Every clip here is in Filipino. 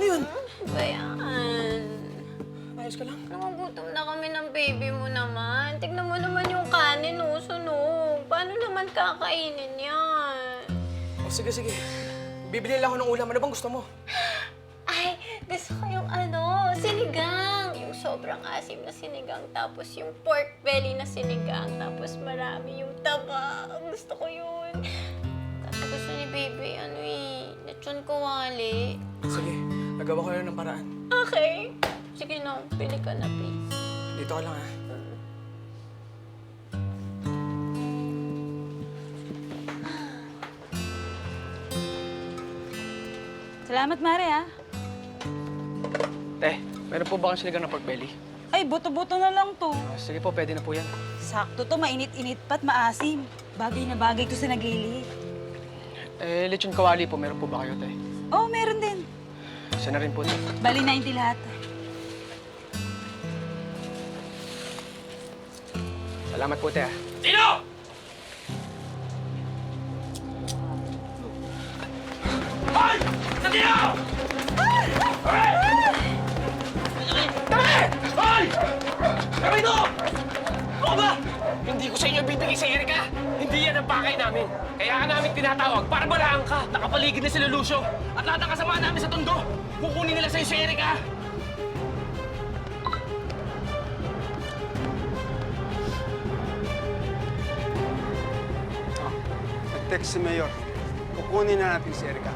yun? Ba yan? Ayos ka lang? Nangugutom na kami ng baby mo naman. Tignan mo naman yung kanin, oh, sunog. Paano naman kakainin yan? O sige, sige. Bibili lang ako ng ulam. Ano bang gusto mo? Ay, gusto ko yung sinigang. Yung sobrang asim na sinigang. Tapos yung pork belly na sinigang. Tapos marami yung taba. Gusto ko yun. Kasi gusto ni baby, lechon kawali. Sige, nagawa ko yun ng paraan. Okay. Sige na, pili ka na, please. Dito ka lang, ha? Salamat, Mare, ah. Te, meron po ba kang sinigang na pork belly? Ay, buto-buto na lang to. Sige po, pwede na po yan. Sakto to, mainit-init pa't maasim. Bagay na bagay to sa nagili. Lechon kawali po, meron po ba kayo, te? Oh, meron din. Isa na rin po, te. Bali 90 lahat. Salamat po, te, ha? Tino! Hoy! Sa Tino! Hoy! Tabi! Hoy! Tabi ito! Ano ba? Hindi ko sa inyo bibigay sa Erika. Hindi yan ang pakay namin. Kaya ka namin tinatawag para balahan ka. Nakapaligid na sila Lucio. At lahat ng kasama namin sa Tondo. Kukunin nila sa'yo si Erika. Nag-text si Mayor. Kukunin na natin si Erika.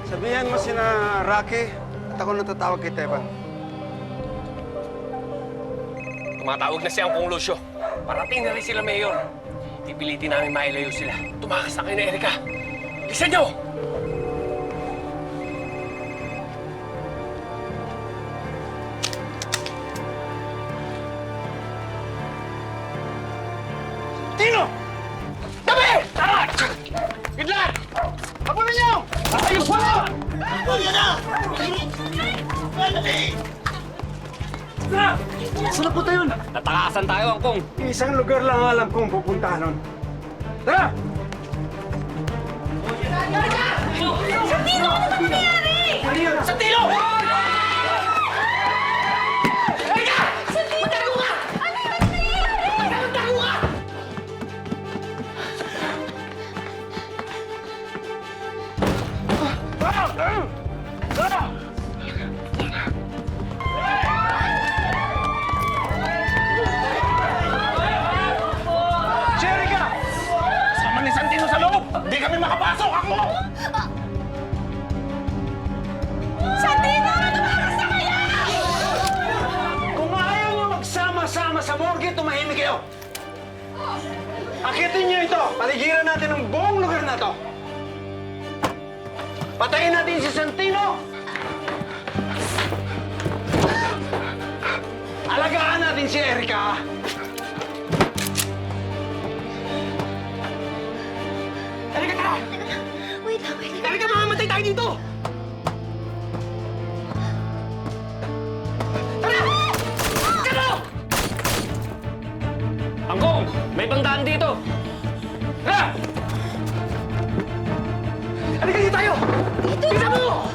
Sabihan mo sina Rocky at ako natatawag kay Teban. Tumatawag na si Angkong Lucio. Parating na rin sila, Mayor. Pipilitin namin mailayo sila. Tumakas na kayo na, Erika. Bilisan niyo! Tino! Tabi! Tara! Good luck! Hapunan niyo! Ayos mo! Huwag na! Saan po tayo? Natakasan tayo, Angkong. Isang lugar lang alam kong pupuntahan nun. Tara! Sa Tino, ano ba nangyayari? Sa Tino! Erika! Sa Tino! Magtago ka! Ano yung nangyayari? Magtago ka! Si Erika! Kasama ni Santino sa loob! Hindi kami makapasok! Ako! Sa Tino, ano ba sa kaya? Kung ayaw niyo magsama-sama sa morgue, tumahimik kayo. Akitin niyo ito. Paligiran natin ang buong lugar na to. Patayin natin si Santino. Alagaan natin si Erika. Erika, tara! Wait lang. Erika, mamamatay tayo dito! Tara! Tara! Angkong, may bangdaan dito! Tara! Erika, dito tayo! Dito Bisa mo!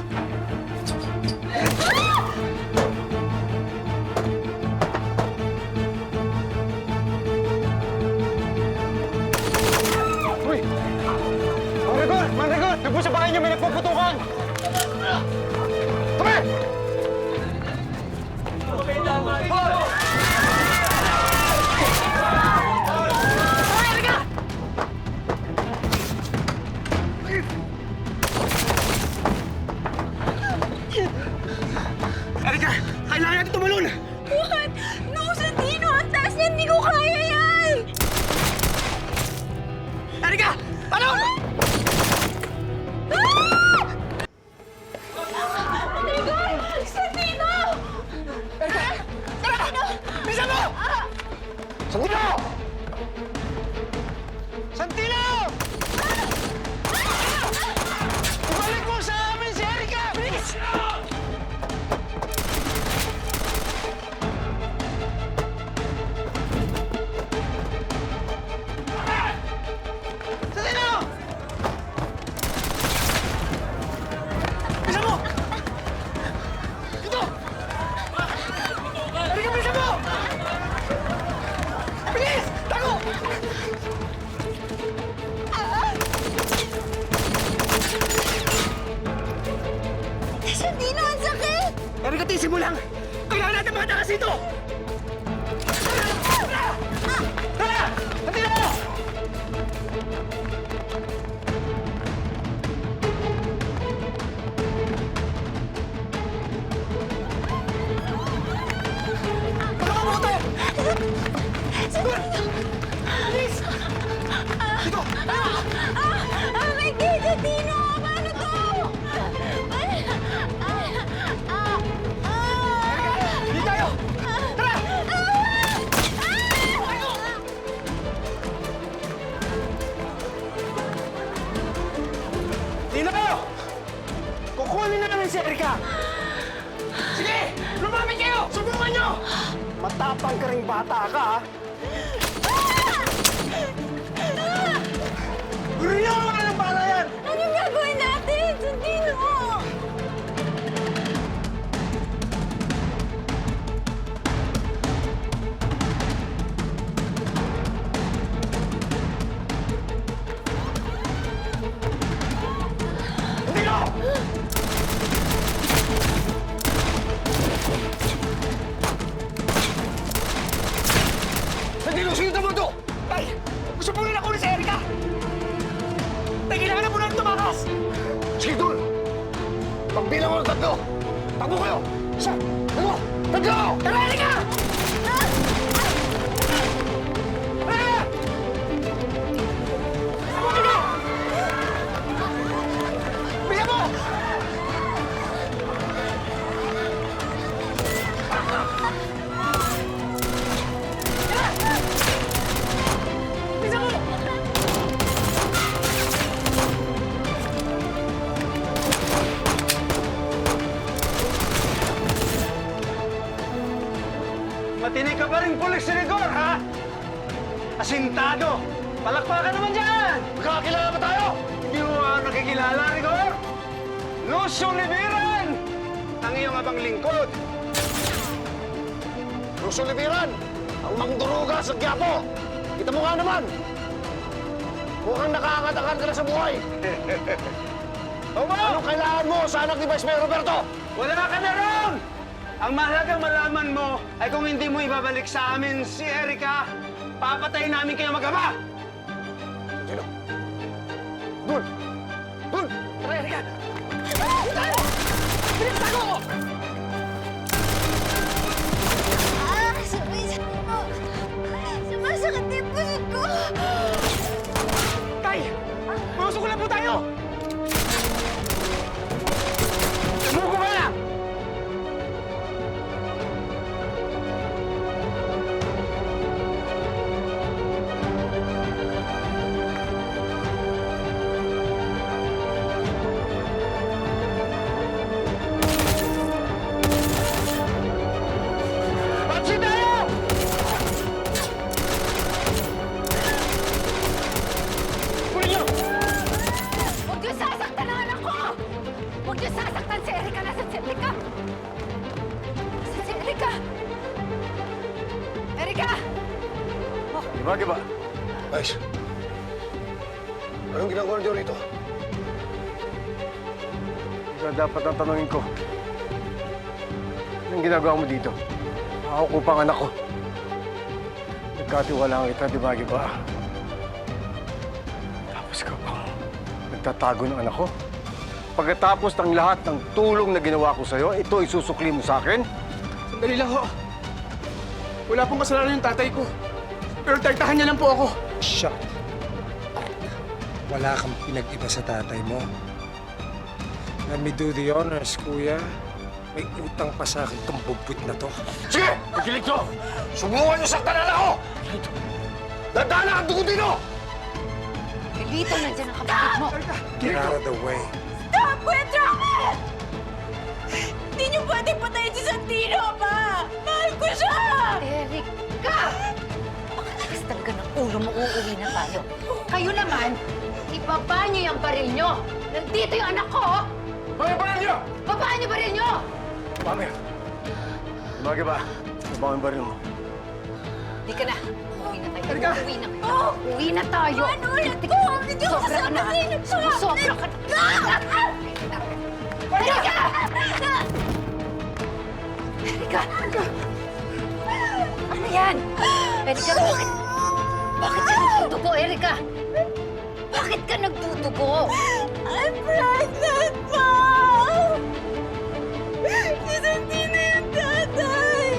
Uy! Mandragon! Mandragon! Doon po sa bahay niyo may nagpuputukan! Tabi! Erika, kailangan natin tumalon! What? No, sa Tino! Ang taas niyan! Hindi ko kaya yan! Erika! Talon! Oh my God! Sa Tino! Tara! Bisa mo! Santino! Santino! Ibalik mo sa amin si Erika! Bilis! Santino! Santino, ang sakit! Erika, tisin mo lang! Kailangan natin makatakas dito! Tara! Santino! Oh my God, Santino! Paano to? Hindi tayo! Tara! Tino! Kukunin na namin si Erika! Sige! Lumapit kayo! Subukan nyo! Matapang ka ring bata ka, ha? Guru niyo ang mga ng bala yan! Anong gagawin natin, Santino? Tino! Santino, sinita mo to! Tay! Gusto po nila kunin si Erika! Tay, kailangan na po natin tumakas! Sige, Dul! Pagbilang mo ng tatlo! Takbo kayo! Isa! Dalawa! Tatlo! Tara, Erika! Erika! Erika! Bisa mo! Bisa mo! Matinig ka pa rin, pulis Rigor, ha? Asintado! Palakpakan naman dyan! Magkakakilala ba tayo? Hindi mo nakikilala, Rigor? Lucio Libiran! Ang iyong abang lingkod. Russo Libiran! Ang mangduruga sa Quiapo! Kita mo nga naman! Mukhang nakakatakan ka na sa buhay! Anong kailangan mo sa anak ni Vice Mayor Roberto? Wala ka na ron! Ang mahalagang malaman mo ay kung hindi mo ibabalik sa amin si Erika, papatayin namin kayo mag-ama! Sino? Dul! Dul! Tara, Erika! Bilis, tago ko! Sumasakit na yung pusit ko! Tay! Mausok na po tayo! Sumuko ka na! Pansin tayo! Kunin niyo! Huwag niyo sasaktan ang anak ko! Huwag niyo sasaktan si Erika! Nasaan si Erika? Nasaan si Erika? Erika! Di ba? Vice, anong ginagawa niyo rito? Ikaw dapat ang tanongin ko. Anong ginagawa mo dito? Ako ko pang anak ko. Nagkatiwalaan kita, di ba? Tapos ka pang nagtatago ng anak ko? Pagkatapos ng lahat ng tulong na ginawa ko sa'yo, ito isusukli mo sa akin? Sandali lang ho. Wala pong kasalanan yung tatay ko. Pero tartahan niya lang po ako. Shut. Wala kang pinag-iba sa tatay mo. Let me do the honors, kuya. May utang pa sa akin itong bubwit na to. Sige! Ikilig to! Subukan niyo saktan na ako! Dadaan na ang dugo dito! Dito nandiyan ang kapatid mo! Get out of the way. Stop! Kuya Travis! Hindi niyo pwedeng patayin si Santino, pa! Mahal ko siya! Erika! Pakatigas talaga ng ulo mo, uuwi na tayo. Kayo naman, ibaba niyo yung baril niyo. Nandito yung anak ko, oh. Mga baril niyo! Babaan niyo baril niyo! Mami! Di ba? Ibang ang baril mo. Di ka na. Uwi na tayo. Erika! Uwi na. Uwi na tayo. Ano ulit ko? Hindi ko Sobra ka na. kasama Sobra ka na. Erika! Erika! Ano yan? Erika, bakit? Bakit ka nagdudugo, Erika? Bakit ka nagdudugo? I'm pregnant, Mom! Si Santino yung tatay!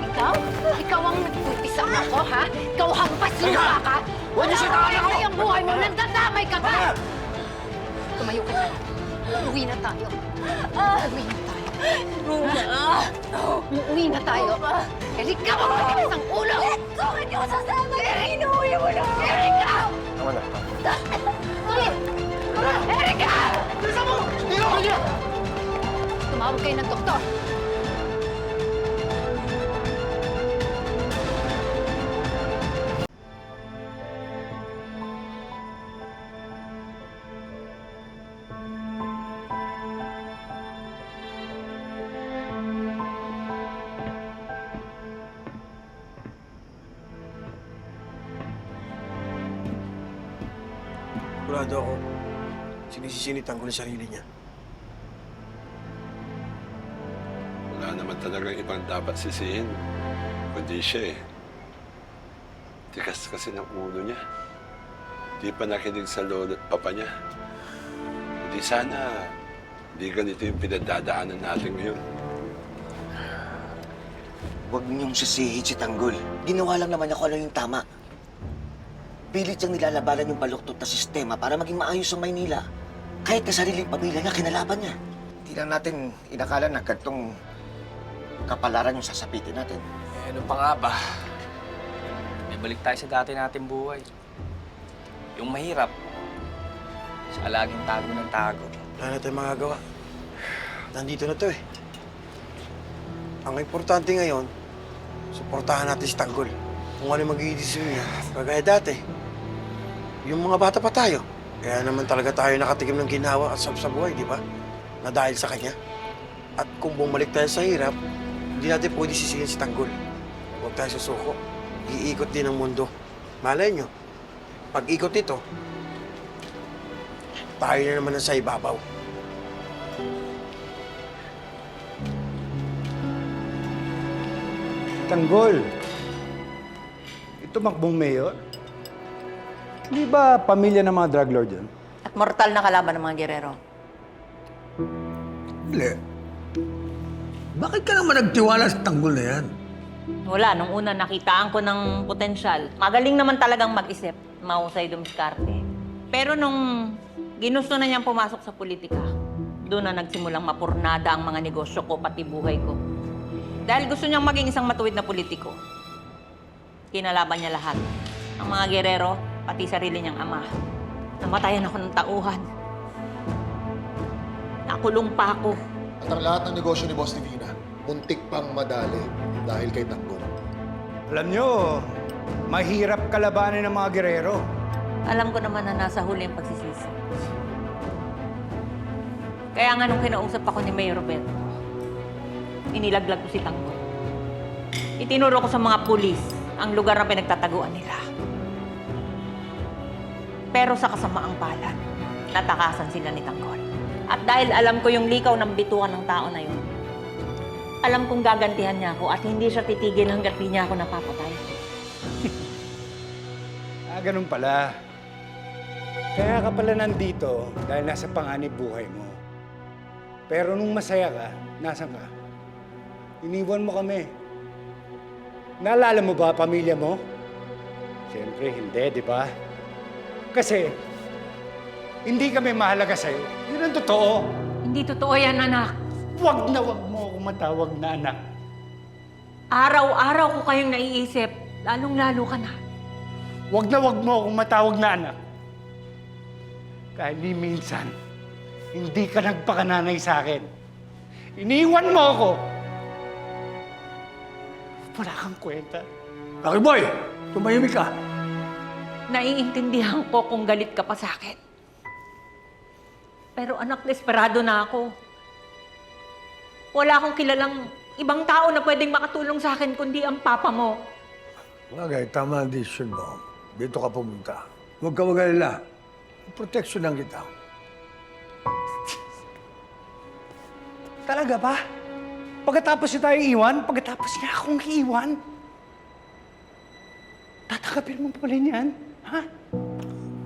Ikaw? Ikaw ang nagpupisa ako, ha? Ikaw hampas lupa ka? Huwag niyo siya tawanan ako! Ang buhay mo, nandadamay ka ba? Tumayo ka na. Uuwi na tayo. Uuwi na tayo. Uuwi na tayo. Erika, matigas ang ulo! Bakit niyo sasama? Inuwi mo na! Erika! Tama na. Erika! Bilisan mo! Tumawag kayo ng doktor. Sigurado ako, sinisisi ni Tanggol ang sarili niya. Wala naman talagang ibang dapat sisihin, kundi siya eh. Tikas kasi ng ulo niya. Di pa nakinig sa lolo at papa niya. Hindi sana, di ganito yung pinagdadaanan natin ngayon. Huwag niyong sisihin si Tanggol. Ginawa lang naman niya kung ano yung tama. Pilit siyang nilalabanan yung baluktot na sistema para maging maayos ang Maynila. Kahit na sariling pamilya niya, kinalaban niya. Hindi lang natin inakala na gantong kapalaran yung sasapitin natin. Eh, ano pa nga ba? May balik tayo sa dati nating buhay. Yung mahirap, sa laging tago ng tago. Wala na tayong magagawa. Nandito na to eh. Ang importante ngayon, suportahan natin si Tanggol. Kung ano magiging desisyon niya, kagaya dati. Yung mga bata pa tayo. Kaya naman talaga tayo nakatikim ng ginawa at sa buhay, di ba? Na dahil sa kanya. At kung bumalik tayo sa hirap, hindi natin pwede sisihin si Tanggol. Huwag tayo susuko. Iikot din ang mundo. Malay nyo, pag ikot ito, tayo na naman sa ibabaw. Tanggol, ito makbong mayor. Di ba pamilya ng mga drug lord yun? At mortal na kalaban ng mga gerero. Hindi. Bakit ka naman nagtiwala sa Tanggol na yan? Wala, nung una nakitaan ko ng potensyal. Magaling naman talagang mag-isip. Mahusay dumiskarte. Pero nung ginusto na niyang pumasok sa politika, doon na nagsimulang mapurnada ang mga negosyo ko, pati buhay ko. Dahil gusto niyang maging isang matuwid na politiko. Kinalaban niya lahat. Ang mga gerero, pati sarili niyang ama. Namatayan ako ng tauhan. Nakulong pa ako. At ang lahat ng negosyo ni Boss Divina, muntik pang madali dahil kay Tanggol. Alam nyo, mahirap kalabanin ng mga gerero. Alam ko naman na nasa huli ang pagsisisi. Kaya nga nung kinausap ako ni Mayor Roberto, inilaglag ko si Tanggol. Itinuro ko sa mga pulis ang lugar na pinagtataguan nila. Pero sa kasamaang palad, natakasan sila ni Tanggol. At dahil alam ko yung likaw ng bituan ng tao na yun, alam kong gagantihan niya ako at hindi siya titigil hanggat di niya ako napapatay. Ganun pala. Kaya ka pala nandito dahil nasa panganib buhay mo. Pero nung masaya ka, nasan ka? Iniwan mo kami. Naalala mo ba pamilya mo? Siyempre, hindi, di ba? Kasi, hindi kami mahalaga sa'yo. Yun ang totoo. Hindi totoo yan, anak. Wag na wag mo akong matawag na anak. Araw-araw ko kayong naiisip, lalong-lalo ka na. Wag na wag mo akong matawag na anak. Kahit ni minsan, hindi ka nagpakananay sa akin. Iniwan mo ako. Wala kang kwenta. Lucky boy, tumahimik ka. Naiintindihan ko kung galit ka pa sa akin. Pero anak, desperado na ako. Wala akong kilalang ibang tao na pwedeng makatulong sa akin kundi ang papa mo. Bagay, tama ang decision mo. Dito ka pumunta. Huwag ka mag-alala. Proteksyonan kita. Talaga ba? Pagkatapos niya tayo iwan, pagkatapos niya akong iwan, tatanggapin mo pa rin yan? Ha?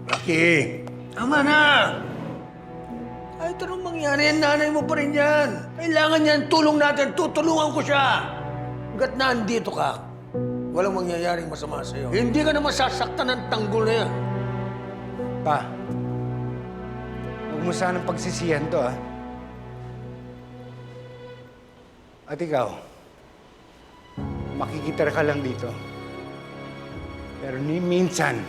Rocky, tama na! Kahit anong mangyari, nanay mo pa rin yan. Kailangan yan, tulong natin. Tutulungan ko siya. Hanggat nandito ka, walang mangyayaring masama sa'yo. Hindi ka na masasaktan ng tanggol na yan. Pa, huwag mo sanang pagsisihan to, ha? At ikaw, makikita ka lang dito. Pero ni minsan,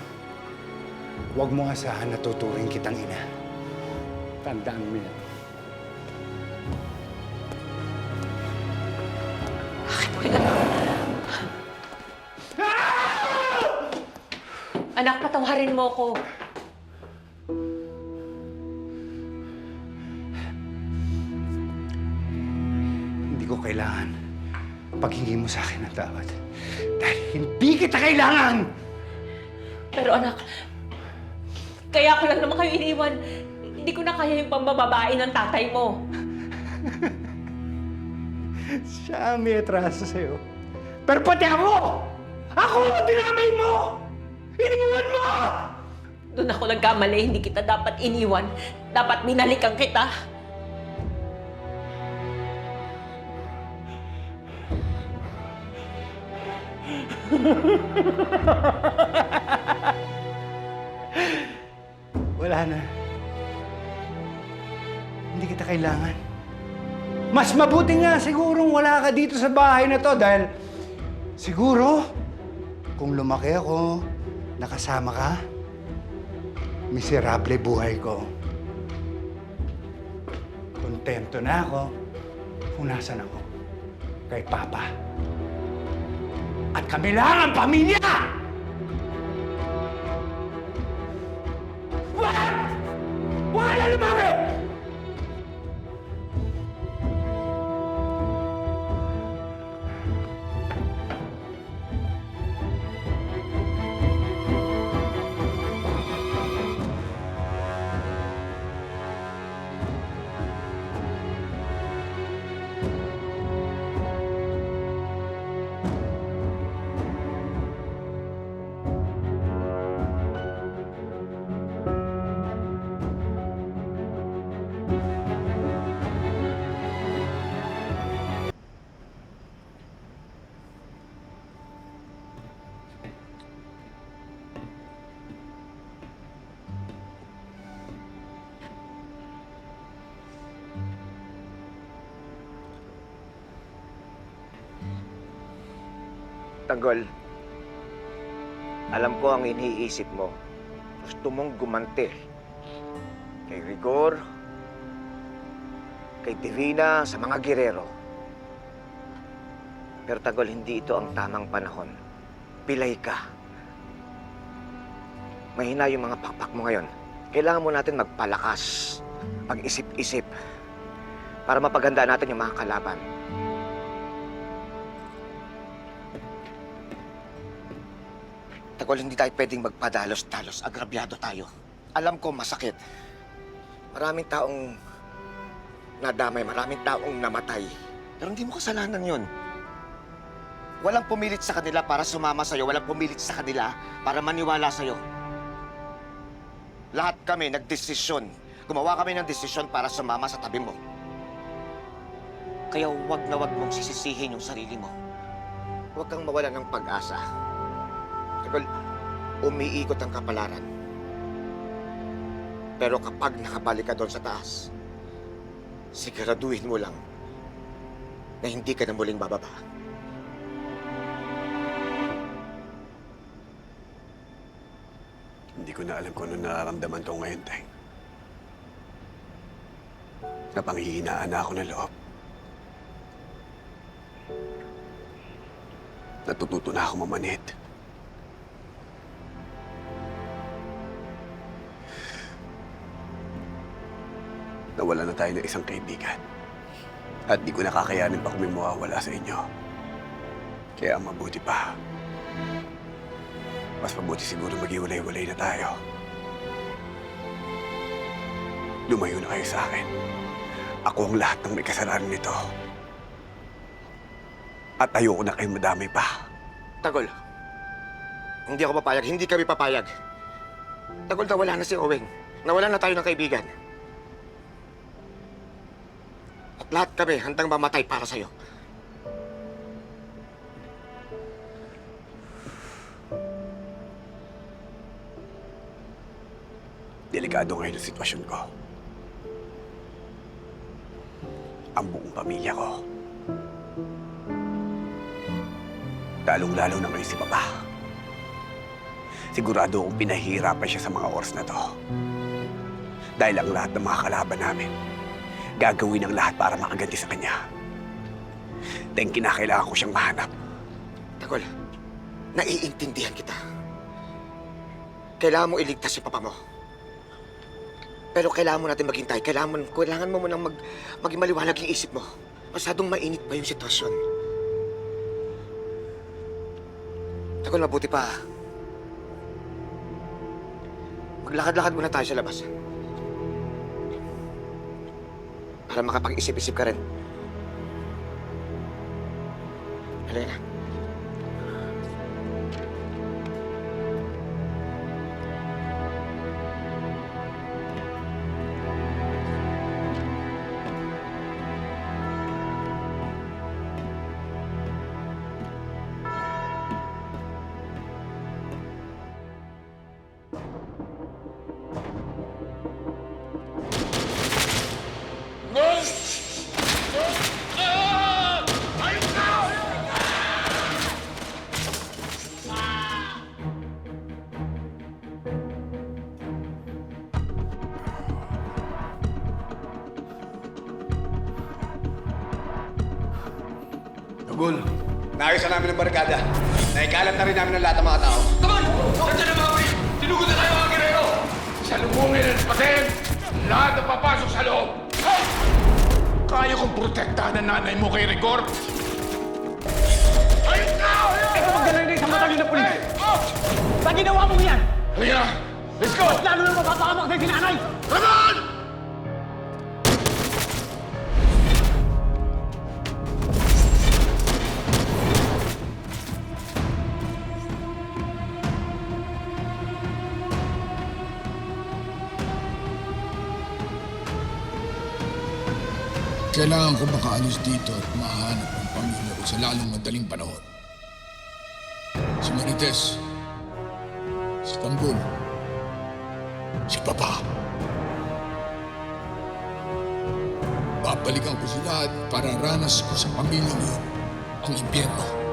huwag mo asahan na tuturing kitang ina. Tandaan mo yan. Anak, patawarin mo ko. Hindi ko kailangan paghingi mo sa akin ng tawad. Dahil hindi kita kailangan! Pero anak, kaya ko lang naman kayo iniwan. Hindi ko na kaya yung pambababae ng tatay mo. Siya ang may atraso sa'yo. Pero pati ako! Ako ang dinamay mo! Iniwan mo! Doon ako nagkamali, hindi kita dapat iniwan. Dapat binalikan kita. Wala na. Hindi kita kailangan. Mas mabuti nga sigurong wala ka dito sa bahay na to dahil siguro kung lumaki ako, nakasama ka, miserable buhay ko. Kontento na ako kung nasan ako. Kay Papa. At kami lang ang pamilya! Wala lumaki! Tanggol, alam ko ang iniisip mo. Gusto mong gumanti kay Rigor, kay Divina, sa mga girero. Pero Tanggol, hindi ito ang tamang panahon. Pilay ka. Mahina yung mga pakpak mo ngayon. Kailangan mo natin magpalakas, mag-isip-isip, para mapaganda natin yung mga kalaban. Tagol, hindi tayo pwedeng magpadalos-dalos. Agrabyado tayo. Alam ko masakit. Maraming taong nadamay, maraming taong namatay. Pero hindi mo kasalanan yun. Walang pumilit sa kanila para sumama sa'yo. Walang pumilit sa kanila para maniwala sa'yo. Lahat kami nagdesisyon. Gumawa kami ng desisyon para sumama sa tabi mo. Kaya huwag na huwag mong sisisihin yung sarili mo. Huwag kang mawala ng pag-asa. Tagol, umiikot ang kapalaran. Pero kapag nakabalik ka doon sa taas, siguraduhin mo lang na hindi ka na muling bababa. Hindi ko na alam kung ano nararamdaman ko ngayon, Teng. Napanghihinaan na ako ng loob. Natututo na ako mamanhid. Nawala na tayo ng isang kaibigan. At di ko nakakayanin pa kung may mawawala sa inyo. Kaya mabuti pa. Mas mabuti siguro maghiwalay-walay na tayo. Lumayo na kayo sa akin. Ako ang lahat ng may kasalanan nito. At ayoko na kayong madamay pa. Tagol, hindi ako papayag, hindi kami papayag. Tagol, nawala na si Oweng. Nawala na tayo ng kaibigan. At lahat kami handang mamatay para sa'yo. Delikado ngayon ang sitwasyon ko. Ang buong pamilya ko. Lalong-lalo na ngayon si Papa. Sigurado akong pinahihirapan siya sa mga oras na to. Dahil ang lahat ng mga kalaban namin, gagawin ang lahat para makaganti sa kanya. Dahil kinakailangan ko siyang mahanap. Tagol, naiintindihan kita. Kailangan mo iligtas si Papa mo. Pero kailangan mo natin maghintay. Kailangan mo munang maging maliwanag yung isip mo. Masyadong mainit pa yung sitwasyon. Tagol, mabuti pa. Maglakad-lakad muna tayo sa labas. Para makapag-isip-isip ka rin. Halika na. Tugol, naayos na namin ang barkada. Naikalat na rin namin ang lahat ng mga tao. Tagol! Nandiyan na mga pre! Tinugod na tayo mga girero! Salubungin at patin! Lahat na papasok sa loob! Kaya kong protektahan ang nanay mo kay Rigor! Ayun ka! Ito magdala na isang matalino na pulis! Ba't ginawa mo yan? Halika na! Let's go! Mas lalo na mapapahamak sa sinanay! Ramon! Kailangan ko makaalis dito at mahanap ang pamilya ko sa lalong madaling panahon. Si Marites, si Tanggol, si Papa. Babalikan ko sila at para ranas ko sa pamilya mo ang impyerno.